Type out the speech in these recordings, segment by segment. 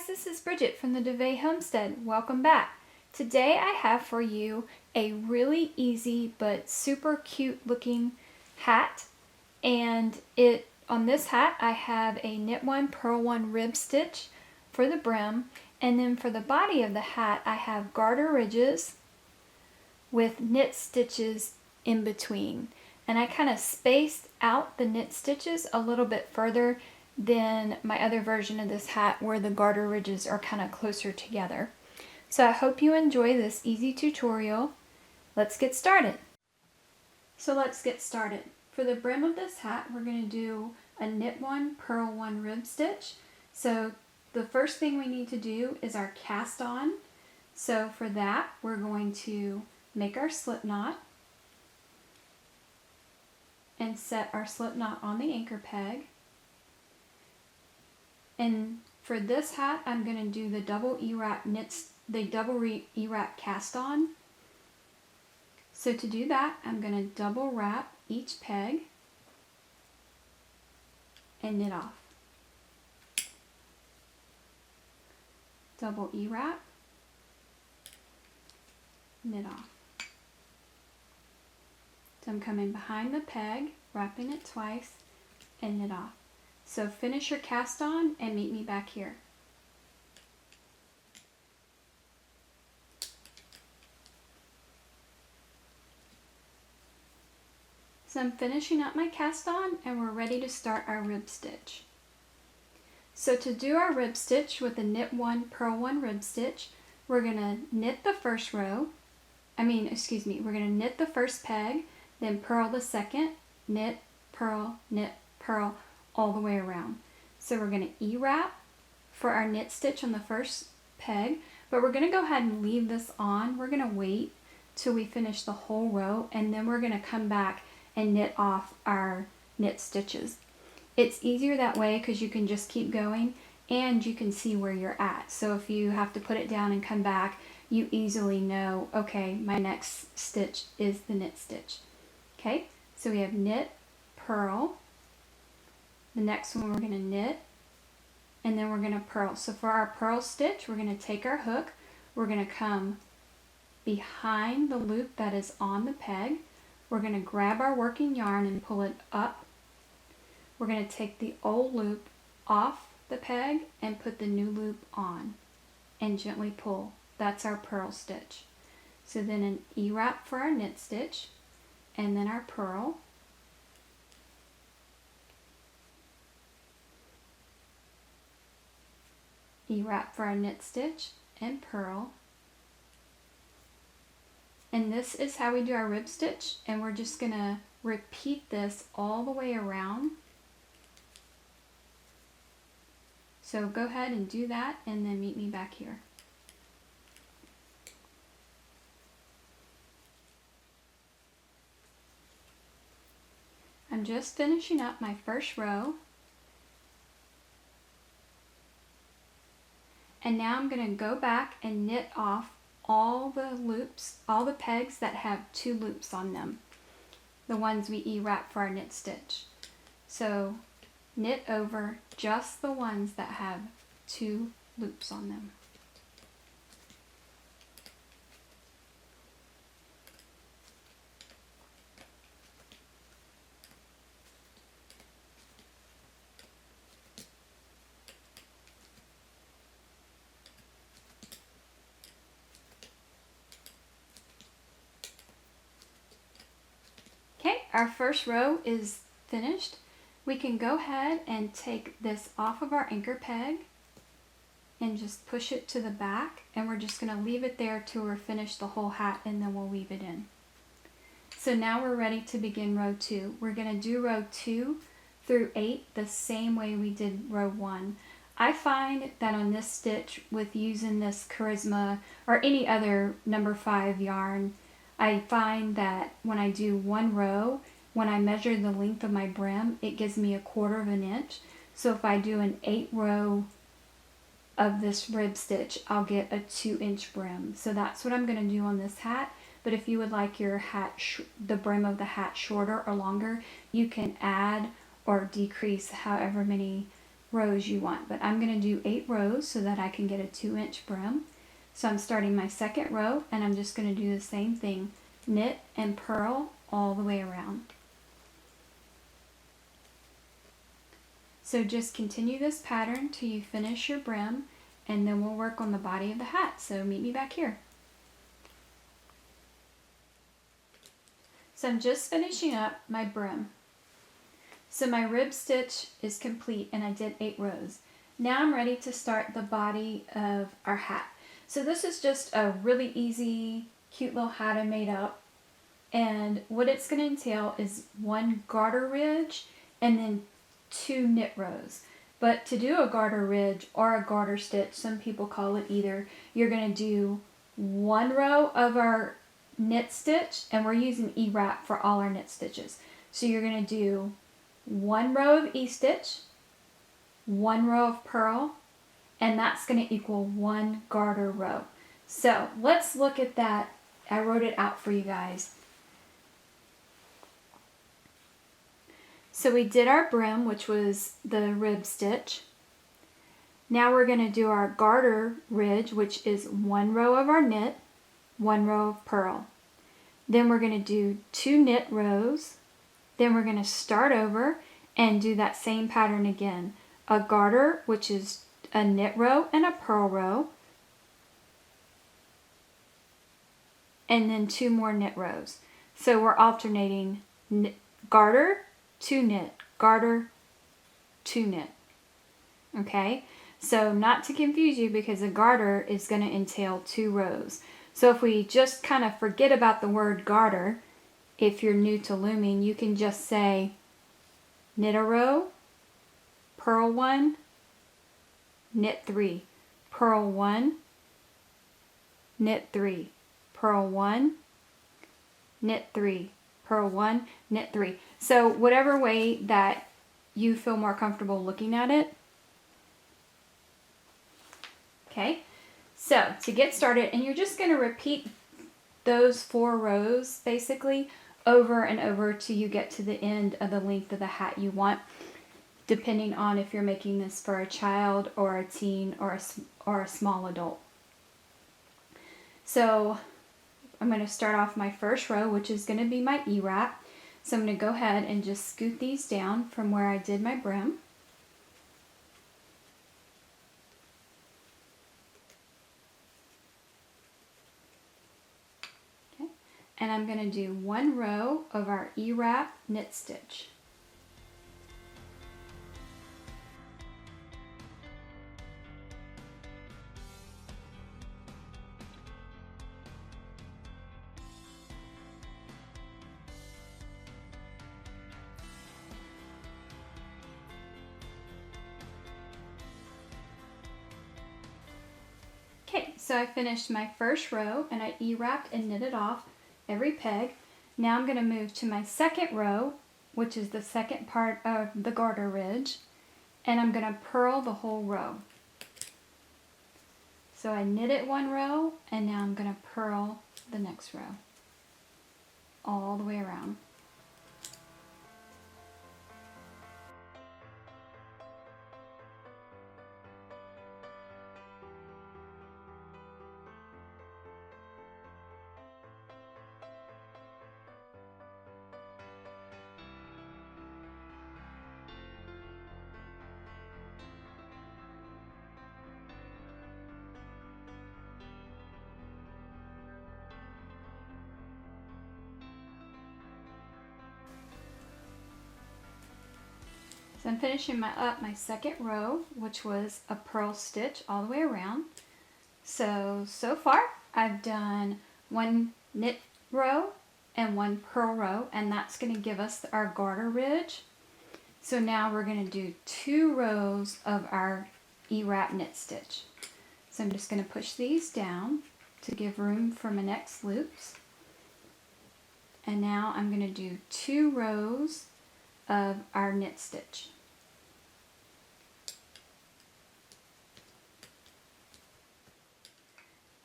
this is Bridget from the DeVay Homestead. Welcome back. Today I have for you a really easy but super cute looking hat, and on this hat I have a knit one, purl one rib stitch for the brim, and then for the body of the hat I have garter ridges with knit stitches in between. And I kind of spaced out the knit stitches a little bit further than my other version of this hat where the garter ridges are kind of closer together. So I hope you enjoy this easy tutorial. Let's get started. For the brim of this hat, we're going to do a knit one, purl one rib stitch. So the first thing we need to do is our cast on. So for that, we're going to make our slip knot and set our slip knot on the anchor peg. And for this hat, I'm going to do the double Ewrap Ewrap cast on. So to do that, I'm going to double wrap each peg and knit off. Double Ewrap, knit off. So I'm coming behind the peg, wrapping it twice, and knit off. So finish your cast on and meet me back here. So I'm finishing up my cast on and we're ready to start our rib stitch. So to do our rib stitch with the knit one, purl one rib stitch, we're going to knit the first row. We're going to knit the first peg, then purl the second, knit, purl, all the way around. So we're going to Ewrap for our knit stitch on the first peg, but we're going to go ahead and leave this on. We're going to wait till we finish the whole row, and then we're going to come back and knit off our knit stitches. It's easier that way because you can just keep going and you can see where you're at. So if you have to put it down and come back, you easily know, okay, my next stitch is the knit stitch. Okay, so we have knit, purl. The next one we're going to knit, and then we're going to purl. So for our purl stitch, we're going to take our hook, we're going to come behind the loop that is on the peg. We're going to grab our working yarn and pull it up. We're going to take the old loop off the peg and put the new loop on and gently pull. That's our purl stitch. So then an Ewrap for our knit stitch, and then our purl. Ewrap for our knit stitch and purl. And this is how we do our rib stitch, and we're just going to repeat this all the way around. So go ahead and do that and then meet me back here. I'm just finishing up my first row. And now I'm going to go back and knit off all the loops, all the pegs that have two loops on them, the ones we Ewrap for our knit stitch. So knit over just the ones that have two loops on them. Okay, our first row is finished. We can go ahead and take this off of our anchor peg and just push it to the back, and we're just going to leave it there till we're finished the whole hat, and then we'll weave it in. So now we're ready to begin row 2. We're going to do row 2 through 8 the same way we did row 1. I find that on this stitch, with using this Charisma or any other number 5 yarn, I find that when I do one row, when I measure the length of my brim, it gives me 1/4 of an inch. So if I do an 8 row of this rib stitch, I'll get a 2-inch brim. So that's what I'm going to do on this hat. But if you would like your hat, the brim of the hat shorter or longer, you can add or decrease however many rows you want, but I'm going to do 8 rows so that I can get a 2-inch brim. So I'm starting my second row, and I'm just going to do the same thing, knit and purl all the way around. So just continue this pattern till you finish your brim, and then we'll work on the body of the hat. So meet me back here. So I'm just finishing up my brim. So my rib stitch is complete and I did 8 rows. Now I'm ready to start the body of our hat. So this is just a really easy, cute little hat I made up. And what it's going to entail is 1 garter ridge and then 2 knit rows. But to do a garter ridge or a garter stitch, some people call it either, you're going to do 1 row of our knit stitch, and we're using Ewrap for all our knit stitches. So you're going to do 1 row of E-stitch, 1 row of purl, and that's going to equal 1 garter row. So let's look at that. I wrote it out for you guys. So we did our brim, which was the rib stitch. Now we're going to do our garter ridge, which is 1 row of our knit, 1 row of purl. Then we're going to do 2 knit rows. Then we're going to start over and do that same pattern again. A garter, which is a knit row and a purl row. And then 2 more knit rows. So we're alternating garter, 2 knit, garter, 2 knit. Okay? So not to confuse you, because a garter is going to entail 2 rows. So if we just kind of forget about the word garter, if you're new to looming, you can just say knit a row, purl 1, knit 3, purl 1, knit 3, purl 1, knit 3, purl 1, knit 3. So whatever way that you feel more comfortable looking at it. Okay, so to get started, and you're just going to repeat those 4 rows basically over and over till you get to the end of the length of the hat you want, depending on if you're making this for a child or a teen or a small adult. So I'm going to start off my first row, which is going to be my Ewrap. So I'm going to go ahead and just scoot these down from where I did my brim. Okay. And I'm going to do 1 row of our Ewrap knit stitch. Okay, so I finished my first row and I E-wrapped and knitted off every peg. Now I'm going to move to my second row, which is the second part of the garter ridge, and I'm going to purl the whole row. So I knitted 1 row and now I'm going to purl the next row all the way around. So I'm finishing up my second row, which was a purl stitch all the way around. So far I've done 1 knit row and 1 purl row, and that's going to give us our garter ridge. So now we're going to do 2 rows of our Ewrap knit stitch. So I'm just going to push these down to give room for my next loops. And now I'm going to do 2 rows of our knit stitch.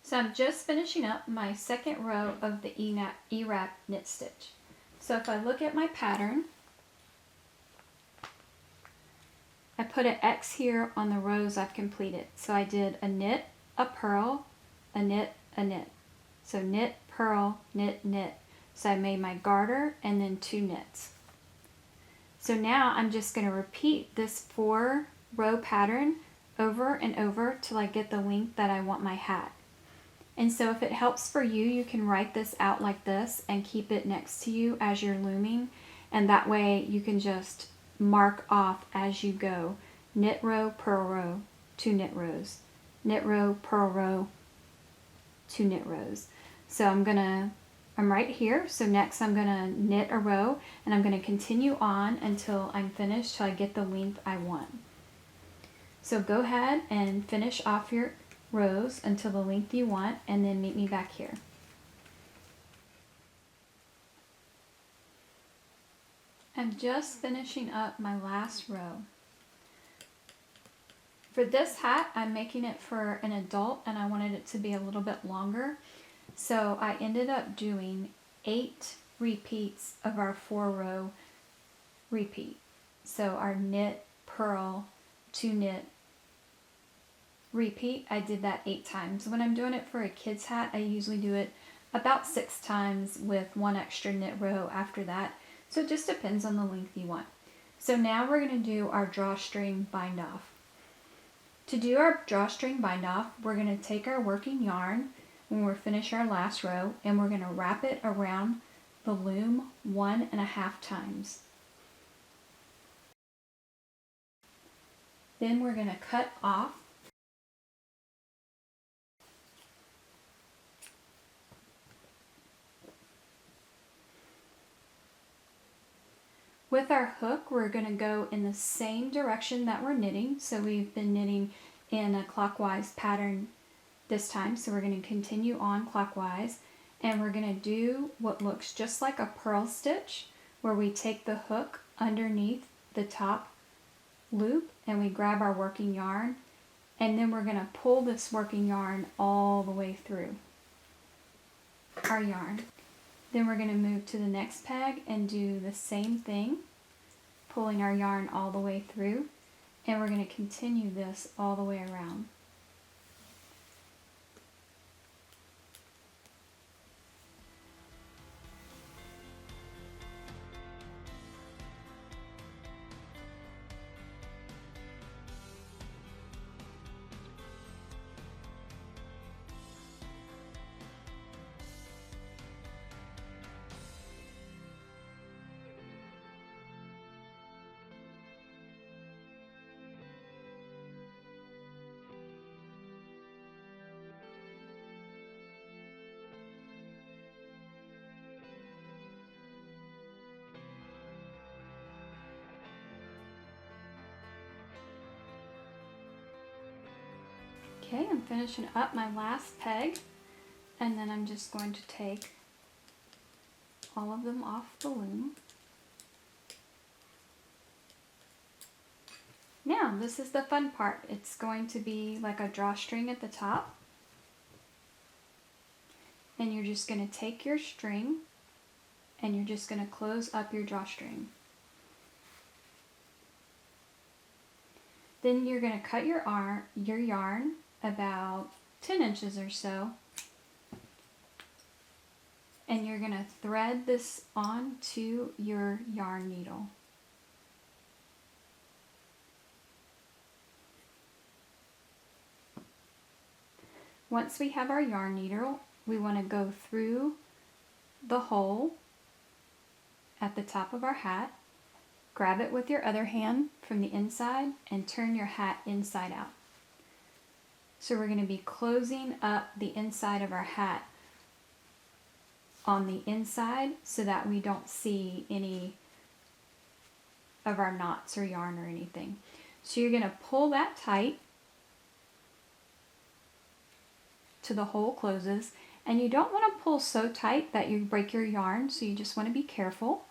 So I'm just finishing up my second row of the Ewrap knit stitch. So if I look at my pattern, I put an X here on the rows I've completed. So I did a knit, a purl, a knit, a knit. So knit, purl, knit, knit. So I made my garter and then 2 knits. So now I'm just going to repeat this 4-row pattern over and over till I get the length that I want my hat. And so if it helps for you, you can write this out like this and keep it next to you as you're looming. And that way you can just mark off as you go. Knit row, purl row, 2 knit rows. Knit row, purl row, 2 knit rows. So I'm right here. So next I'm gonna knit a row and I'm gonna continue on until I'm finished, till I get the length I want. So go ahead and finish off your rows until the length you want, and then meet me back here. I'm just finishing up my last row. For this hat, I'm making it for an adult and I wanted it to be a little bit longer. So I ended up doing 8 repeats of our 4-row repeat. So our knit, purl, 2 knit, repeat, I did that 8 times. When I'm doing it for a kid's hat, I usually do it about 6 times with 1 extra knit row after that. So it just depends on the length you want. So now we're going to do our drawstring bind off. To do our drawstring bind off, we're going to take our working yarn when we're finished our last row and we're going to wrap it around the loom 1.5 times. Then we're going to cut off with our hook. We're going to go in the same direction that we're knitting. So we've been knitting in a clockwise pattern this time. So we're going to continue on clockwise and we're going to do what looks just like a purl stitch, where we take the hook underneath the top loop and we grab our working yarn, and then we're going to pull this working yarn all the way through our yarn. Then we're going to move to the next peg and do the same thing, pulling our yarn all the way through, and we're going to continue this all the way around. Okay, I'm finishing up my last peg, and then I'm just going to take all of them off the loom. Now, this is the fun part. It's going to be like a drawstring at the top, and you're just going to take your string and you're just going to close up your drawstring. Then you're going to cut your yarn about 10 inches or so, and you're going to thread this onto your yarn needle. Once we have our yarn needle, we want to go through the hole at the top of our hat, grab it with your other hand from the inside, and turn your hat inside out. So we're going to be closing up the inside of our hat on the inside so that we don't see any of our knots or yarn or anything. So you're going to pull that tight till the hole closes, and you don't want to pull so tight that you break your yarn, so you just want to be careful.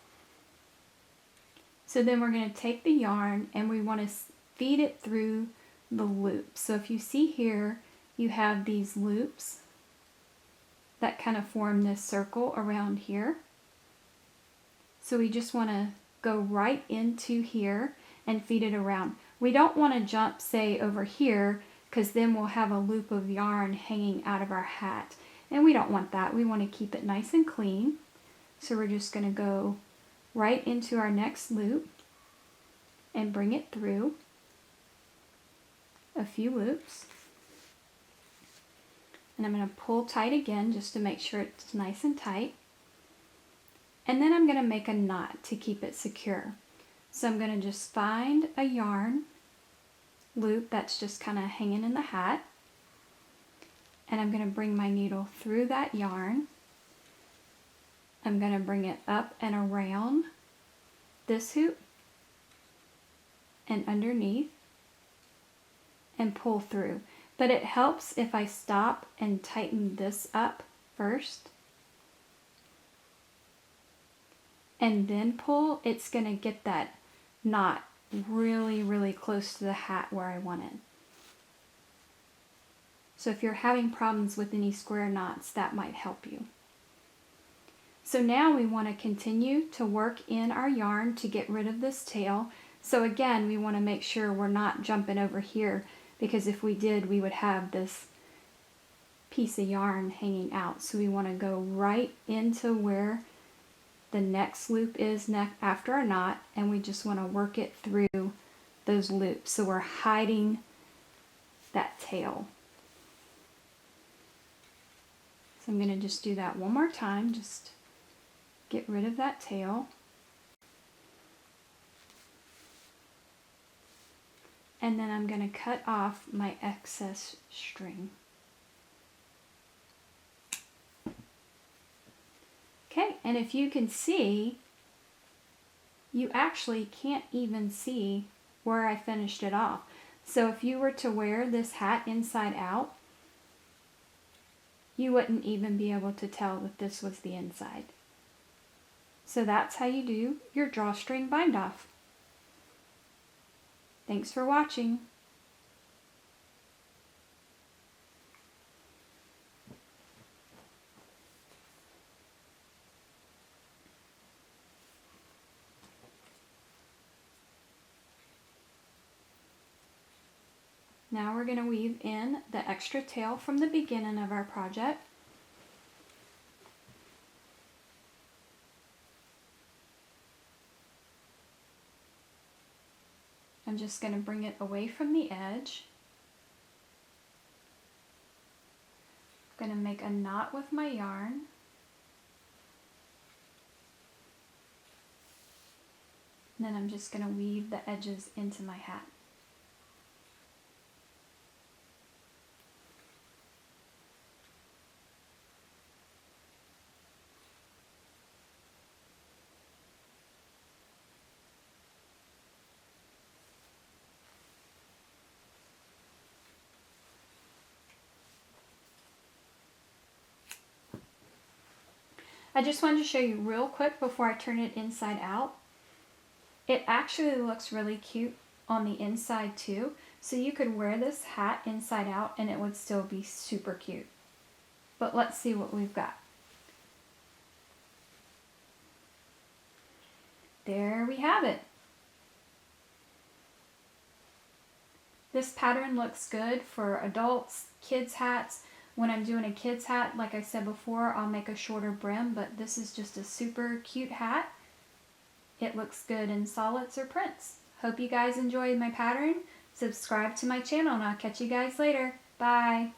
So then we're going to take the yarn and we want to feed it through the loop. So if you see here, you have these loops that kind of form this circle around here. So we just want to go right into here and feed it around. We don't want to jump, say, over here, because then we'll have a loop of yarn hanging out of our hat. And we don't want that. We want to keep it nice and clean. So we're just going to go right into our next loop and bring it through a few loops. And I'm going to pull tight again just to make sure it's nice and tight. And then I'm going to make a knot to keep it secure. So I'm going to just find a yarn loop that's just kind of hanging in the hat. And I'm going to bring my needle through that yarn. I'm going to bring it up and around this hoop and underneath and pull through. But it helps if I stop and tighten this up first and then pull. It's going to get that knot really, really close to the hat where I want it. So if you're having problems with any square knots, that might help you. So now we want to continue to work in our yarn to get rid of this tail. So again, we want to make sure we're not jumping over here, because if we did, we would have this piece of yarn hanging out. So we want to go right into where the next loop is after our knot, and we just want to work it through those loops. So we're hiding that tail. So I'm going to just do that one more time, just get rid of that tail. And then I'm going to cut off my excess string. Okay, and if you can see, you actually can't even see where I finished it off. So if you were to wear this hat inside out, you wouldn't even be able to tell that this was the inside. So that's how you do your drawstring bind off. Thanks for watching. Now we're going to weave in the extra tail from the beginning of our project. I'm just going to bring it away from the edge. I'm going to make a knot with my yarn. And then I'm just going to weave the edges into my hat. I just wanted to show you real quick before I turn it inside out. It actually looks really cute on the inside too. So you could wear this hat inside out and it would still be super cute. But let's see what we've got. There we have it. This pattern looks good for adults, kids' hats. When I'm doing a kid's hat, like I said before, I'll make a shorter brim, but this is just a super cute hat. It looks good in solids or prints. Hope you guys enjoyed my pattern. Subscribe to my channel and I'll catch you guys later. Bye.